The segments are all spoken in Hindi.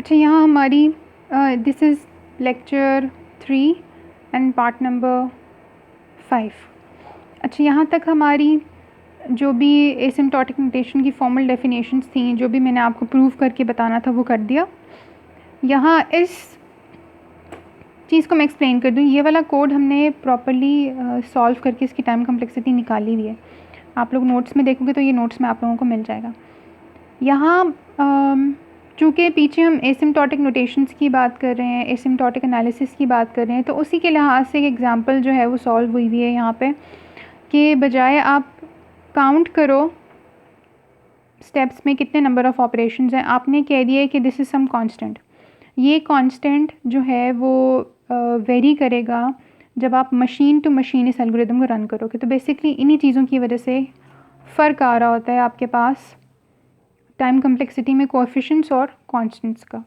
अच्छा, यहाँ हमारी this is lecture 3 and part number 5। अच्छा, यहाँ तक हमारी जो भी एसिम्प्टोटिक नोटेशन की फॉर्मल डेफिनेशंस थी, जो भी मैंने आपको प्रूव करके बताना था वो कर दिया। यहाँ इस चीज़ को मैं एक्सप्लेन कर दूँ। ये वाला कोड हमने प्रॉपरली सॉल्व करके इसकी टाइम कम्प्लेक्सिटी निकाली हुई है। आप लोग नोट्स में देखोगे तो ये नोट्स में आप लोगों को मिल जाएगा। यहाँ चूँकि पीछे हम एसिम्प्टोटिक नोटेशंस की बात कर रहे हैं, एसिम्प्टोटिक एनालिसिस की बात कर रहे हैं, तो उसी के लिहाज से एक एग्जांपल जो है वो सॉल्व हुई हुई है यहाँ पे, कि बजाय आप काउंट करो स्टेप्स में कितने नंबर ऑफ़ ऑपरेशंस हैं, आपने कह दिया है कि दिस इज़ सम कांस्टेंट। ये कांस्टेंट जो है वो वेरी करेगा जब आप मशीन टू मशीन इस एल्गोरिदम को रन करोगे। तो बेसिकली इन्हीं चीज़ों की वजह से फ़र्क आ रहा होता है आपके पास टाइम कम्प्लेक्सिटी में कोएफिशिएंट्स और कांस्टेंट्स का,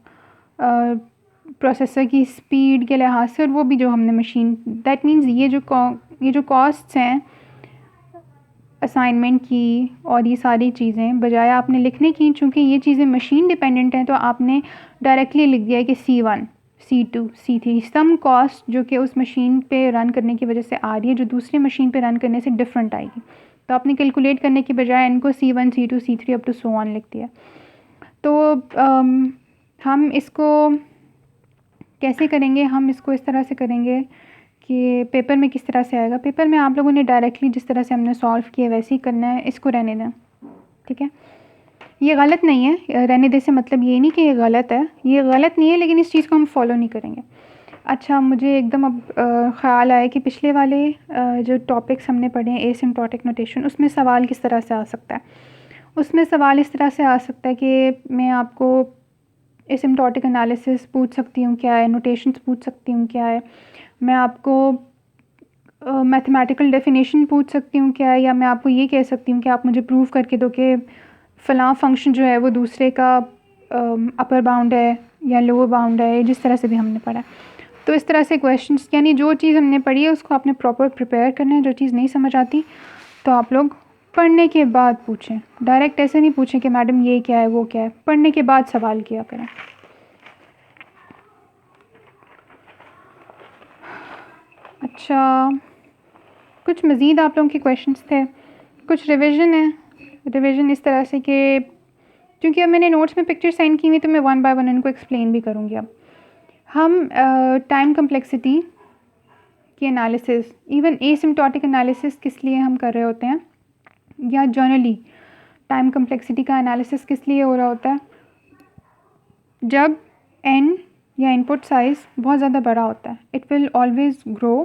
प्रोसेसर की स्पीड के लिहाज से, और वो भी जो हमने मशीन, दैट मीन्स ये जो कॉस्ट्स हैं असाइनमेंट की और ये सारी चीज़ें बजाय आपने लिखने की, चूँकि ये चीज़ें मशीन डिपेंडेंट हैं, तो आपने डायरेक्टली लिख दिया है कि C1 C2 C3 सम कॉस्ट जो कि उस मशीन पे रन करने की वजह से आ रही है, जो दूसरी मशीन पे रन करने से डिफरेंट आएगी। तो आपने कैलकुलेट करने के बजाय इनको C1 C2 C3 up to so on लिख दिया। तो हम इसको कैसे करेंगे? हम इसको इस तरह से करेंगे कि पेपर में किस तरह से आएगा। पेपर में आप लोगों ने डायरेक्टली जिस तरह से हमने सॉल्व किया वैसे ही करना है, इसको रहने दें, ठीक है। ये गलत नहीं है, रहने दे से मतलब ये नहीं कि ये गलत है, ये गलत नहीं है, लेकिन इस चीज़ को हम फॉलो नहीं करेंगे। अच्छा, मुझे एकदम अब ख़्याल आया कि पिछले वाले जो टॉपिक्स हमने पढ़े हैं एसिम्प्टोटिक नोटेशन, उसमें सवाल किस तरह से आ सकता है। उसमें सवाल इस तरह से आ सकता है कि मैं आपको एसिम्प्टोटिक एनालिसिस पूछ सकती हूँ क्या है, नोटेशंस पूछ सकती हूँ क्या है, मैं आपको मैथमेटिकल डेफिनेशन पूछ सकती हूँ क्या है, या मैं आपको ये कह सकती हूँ कि आप मुझे प्रूव करके दो कि फ़लाँ फंक्शन जो है वो दूसरे का अपर बाउंड है या लोअर बाउंड है, जिस तरह से भी हमने पढ़ा। तो इस तरह से क्वेश्चंस, यानी जो चीज़ हमने पढ़ी है उसको आपने प्रॉपर प्रिपेयर करना है। जो चीज़ नहीं समझ आती तो आप लोग पढ़ने के बाद पूछें, डायरेक्ट ऐसे नहीं पूछें कि मैडम ये क्या है वो क्या है, पढ़ने के बाद सवाल किया करें। अच्छा, कुछ मज़ीद आप लोगों के क्वेश्चंस थे, कुछ रिवीजन है। रिवीजन इस तरह से कि क्योंकि अब मैंने नोट्स में पिक्चर सेंड की हुई तो मैं वन बाय वन इनको एक्सप्लेन भी करूँगी। अब हम टाइम कम्प्लेक्सिटी की एनालिसिस, इवन एसिम्प्टोटिक एनालिसिस किस लिए हम कर रहे होते हैं, या जनरली टाइम कम्प्लेक्सिटी का एनालिसिस किस लिए हो रहा होता है, जब n या इनपुट साइज़ बहुत ज़्यादा बड़ा होता है। It will always grow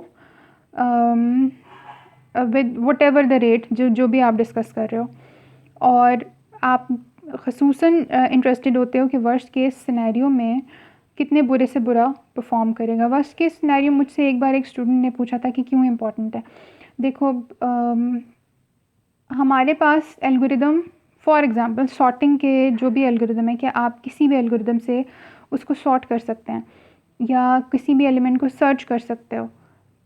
with what ever the rate जो भी आप डिस्कस कर रहे हो, और आप ख़ुसूसन इंटरेस्टेड होते हो कि वर्स्ट केस सिनेरियो में कितने बुरे से बुरा परफॉर्म करेगा। वर्स्ट केस सिनेरियो मुझसे एक बार एक स्टूडेंट ने पूछा था कि क्यों इम्पोर्टेंट है। देखो, हमारे पास एल्गोरिदम, फॉर एग्ज़ाम्पल सॉर्टिंग के जो भी एल्गोरिदम है, कि आप किसी भी एल्गोरिदम से उसको सॉर्ट कर सकते हैं या किसी भी एलिमेंट को सर्च कर सकते हो।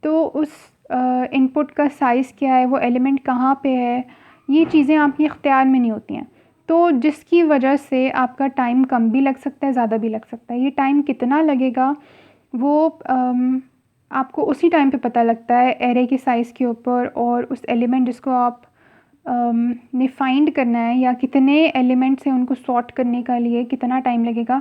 तो उस इनपुट का साइज़ क्या है, वो एलिमेंट कहाँ पे है, ये चीज़ें आपके इख्तियार में नहीं होती हैं। तो जिसकी वजह से आपका टाइम कम भी लग सकता है, ज़्यादा भी लग सकता है। ये टाइम कितना लगेगा वो आपको उसी टाइम पे पता लगता है एरे के साइज़ के ऊपर, और उस एलिमेंट जिसको आप ने फाइंड करना है, या कितने एलिमेंट्स हैं उनको सॉर्ट करने का लिए कितना टाइम लगेगा,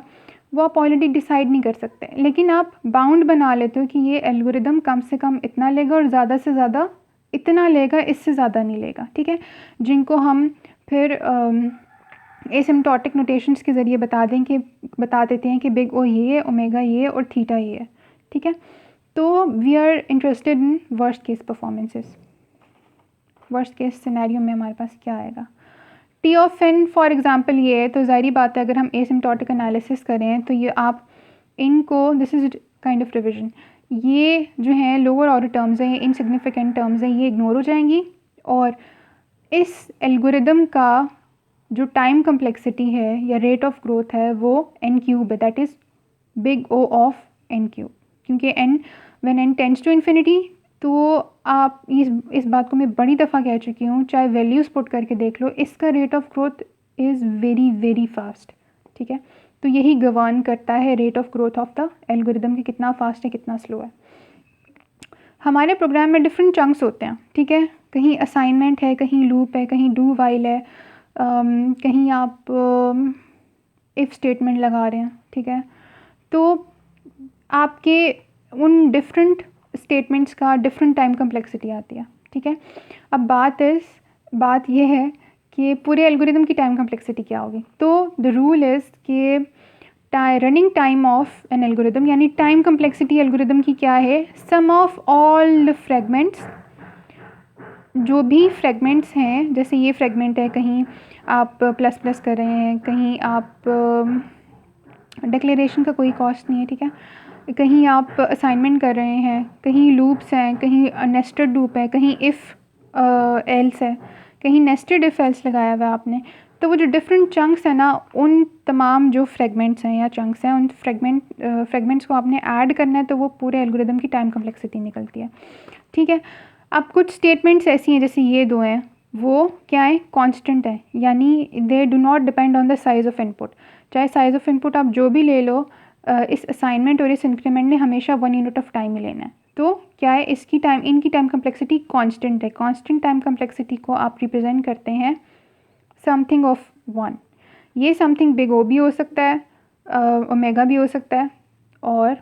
वो आप ऑलरेडी डिसाइड नहीं कर सकते। लेकिन आप बाउंड बना लेते हो कि ये एल्गोरिदम कम से कम इतना लेगा और ज़्यादा से ज़्यादा इतना लेगा, इससे ज़्यादा नहीं लेगा, ठीक है। जिनको हम फिर एसिम्प्टोटिक नोटेशंस के ज़रिए बता देते हैं कि बिग ओ ये है, ओमेगा ये है और थीटा ये है, ठीक है। तो we are interested in worst case performances. Worst case scenario में हमारे पास क्या आएगा, T of N for example ये है। तो ज़ाहिर बात है अगर हम एसिम्प्टोटिक एनालिसिस करें तो ये आप इनको, this is kind of revision, ये जो हैं लोअर ऑर्डर टर्म्स हैं, ये इनसिग्निफिकेंट टर्म्स हैं, ये इग्नोर हो जाएंगी, और इस एल्गोरिदम का जो टाइम कम्प्लेक्सिटी है या रेट ऑफ ग्रोथ है वो n क्यूब है, that is big O of n cube. क्योंकि n when n tends to infinity, तो आप इस बात को मैं बड़ी दफ़ा कह चुकी हूँ, चाहे वैल्यूज़ पुट करके देख लो, इसका rate of growth is very very fast. ठीक है। तो यही गवर्न करता है rate of growth of the algorithm कि कितना फास्ट है कितना स्लो है। हमारे प्रोग्राम में डिफरेंट चंक्स होते हैं, ठीक है। कहीं असाइनमेंट है, कहीं लूप है, कहीं डू वाइल है, कहीं आप इफ़ स्टेटमेंट लगा रहे हैं, ठीक है। तो आपके उन डिफरेंट स्टेटमेंट्स का डिफरेंट टाइम कम्प्लेक्सिटी आती है, ठीक है। अब बात यह है कि पूरे एल्गोरिदम की टाइम कम्प्लेक्सिटी क्या होगी। तो द रूल इज़ कि running time of N algorithm यानी टाइम कम्प्लेक्सिटी एल्गोरिदम की क्या है, सम ऑफ ऑल फ्रेगमेंट्स, जो भी फ्रेगमेंट्स हैं, जैसे ये फ्रेगमेंट है, कहीं आप प्लस प्लस कर रहे हैं, कहीं आप डिक्लेरेशन का कोई कॉस्ट नहीं है, ठीक है, कहीं आप असाइनमेंट कर रहे हैं, कहीं लूप्स हैं, कहीं नेस्टेड लूप है, कहीं इफ़ एल्स है, कहीं नेस्टेड इफ़ एल्स लगाया हुआ है आपने। तो वो जो डिफरेंट चंक्स हैं ना, उन तमाम जो फ्रेगमेंट्स हैं या चंक्स हैं, उन फ्रेगमेंट्स को आपने ऐड करना है, तो वो पूरे एल्गोरिदम की टाइम कम्प्लेक्सिटी निकलती है, ठीक है। अब कुछ स्टेटमेंट्स ऐसी हैं, जैसे ये दो हैं, वो क्या है, कांस्टेंट है, यानी they do not depend on the size of input. चाहे साइज़ ऑफ इनपुट आप जो भी ले लो, इस असाइनमेंट और इस इंक्रीमेंट में हमेशा 1 यूनिट ऑफ टाइम ही लेना है। तो क्या है, इनकी टाइम कम्प्लेक्सिटी कांस्टेंट है। कांस्टेंट टाइम कम्प्लेक्सिटी को आप रिप्रेजेंट करते हैं समथिंग ऑफ 1। ये समथिंग बिग ओ भी हो सकता है, ओमेगा भी हो सकता है, और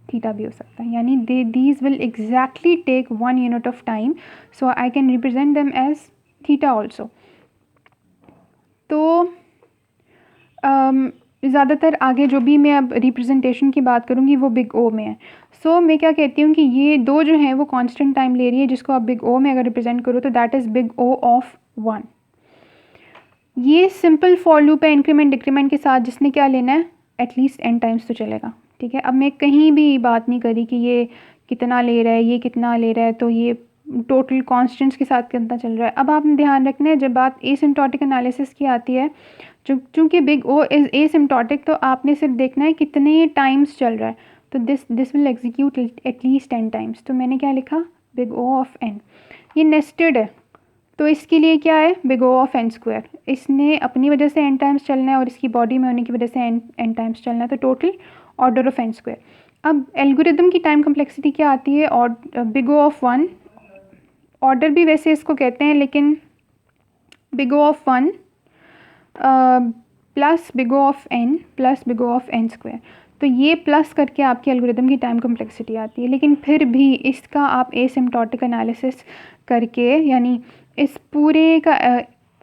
थीटा भी हो सकता है, यानी these will exactly take 1 unit of time, so I can represent them as theta also। तो ज़्यादातर आगे जो भी मैं अब रिप्रेजेंटेशन की बात करूँगी वो बिग ओ में है। सो मैं क्या कहती हूँ कि ये दो जो हैं वो कांस्टेंट टाइम ले रही है, जिसको आप बिग ओ में अगर रिप्रेजेंट करो तो that is big O of 1। ये सिंपल फॉर लूप है इंक्रीमेंट डिक्रीमेंट के साथ, जिसने क्या लेना है, एटलीस्ट n टाइम्स तो चलेगा, ठीक है। अब मैं कहीं भी बात नहीं करी कि ये कितना ले रहा है, ये कितना ले रहा है, तो ये टोटल कांस्टेंट्स के साथ कितना चल रहा है। अब आपने ध्यान रखना है, जब बात एसिम्प्टोटिक एनालिसिस की आती है, चूँकि बिग ओ इज़ एसिम्प्टोटिक, तो आपने सिर्फ देखना है कितने टाइम्स चल रहा है। तो this will execute at least 10 times. तो मैंने क्या लिखा, बिग ओ ऑफ n। ये नेस्टेड है, तो इसके लिए क्या है, big O of n square. इसने अपनी वजह से n टाइम्स चलना है और इसकी बॉडी में होने की वजह से n टाइम्स चलना है, तो total order of n square. अब एल्गोरिदम की टाइम कम्प्लेक्सिटी क्या आती है, और बिग ओ ऑफ 1, ऑर्डर भी वैसे इसको कहते हैं, लेकिन big O of 1 plus big O of n plus big O of n square. तो ये प्लस करके आपकी एल्गोरिदम की टाइम कम्प्लेक्सिटी आती है। लेकिन फिर भी इसका आप एसिम्प्टोटिक एनालिसिस करके, यानी इस पूरे का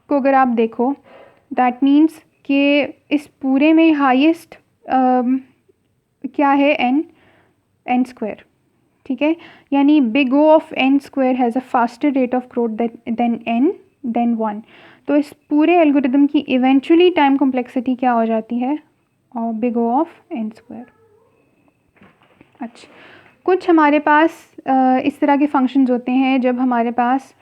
को अगर आप देखो, दैट मीन्स कि इस पूरे में हाईएस्ट क्या है, n स्क्वायर, ठीक है। यानी big O of n square has a faster rate of growth than 1। तो इस पूरे एल्गोरिदम की इवेंचुअली टाइम कम्प्लेक्सिटी क्या हो जाती है, और big O of n square. अच्छा, कुछ हमारे पास इस तरह के फंक्शंस होते हैं जब हमारे पास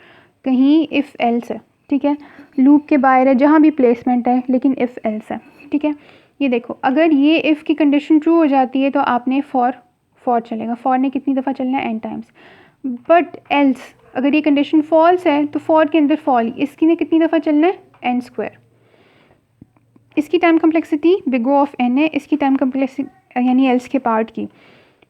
कहीं इफ़ एल्स है, ठीक है, लूप के बाहर है, जहाँ भी प्लेसमेंट है, लेकिन इफ़ एल्स है, ठीक है। ये देखो, अगर ये इफ़ की कंडीशन ट्रू हो जाती है तो आपने फॉर चलेगा, फॉर ने कितनी दफ़ा चलना है, n टाइम्स। बट एल्स, अगर ये कंडीशन फॉल्स है तो फॉर के अंदर फॉल, इसकी ने कितनी दफ़ा चलना है, n स्क्वायर। इसकी time complexity big O of n है, इसकी टाइम कम्प्लेक्सिटी यानी एल्स के पार्ट की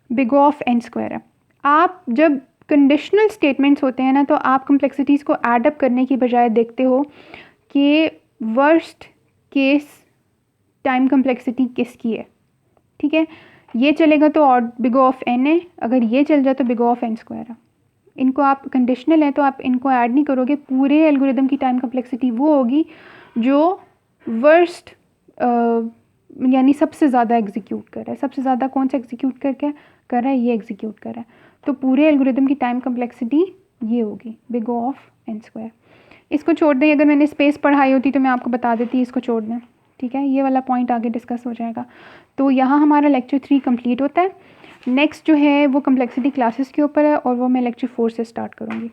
big O of n square है। आप जब कंडीशनल स्टेटमेंट्स होते हैं ना, तो आप कम्प्लेक्सिटीज़ को ऐड अप करने की बजाय देखते हो कि वर्स्ट केस टाइम कम्प्लेक्सिटी किसकी है, ठीक है। ये चलेगा तो और बिग ओ ऑफ n है, अगर ये चल जाए तो big O of n square है। इनको आप कंडीशनल है तो आप इनको ऐड नहीं करोगे, पूरे एल्गोरिदम की टाइम कम्प्लेक्सिटी वो होगी जो वर्स्ट यानी सबसे ज़्यादा एग्जीक्यूट कर रहा है। सबसे ज़्यादा कौन सा एग्जीक्यूट कर रहा है, ये एग्जीक्यूट कर रहा है। तो पूरे एल्गोरिदम की टाइम कम्प्लेक्सिटी ये होगी, big O of n square. इसको छोड़ दें, अगर मैंने स्पेस पढ़ाई होती तो मैं आपको बता देती, इसको छोड़ दें, ठीक है। ये वाला पॉइंट आगे डिस्कस हो जाएगा। तो यहाँ हमारा लेक्चर 3 कंप्लीट होता है। नेक्स्ट जो है वो कम्प्लेक्सिटी क्लासेस के ऊपर है, और वो मैं लेक्चर 4 से स्टार्ट करूँगी।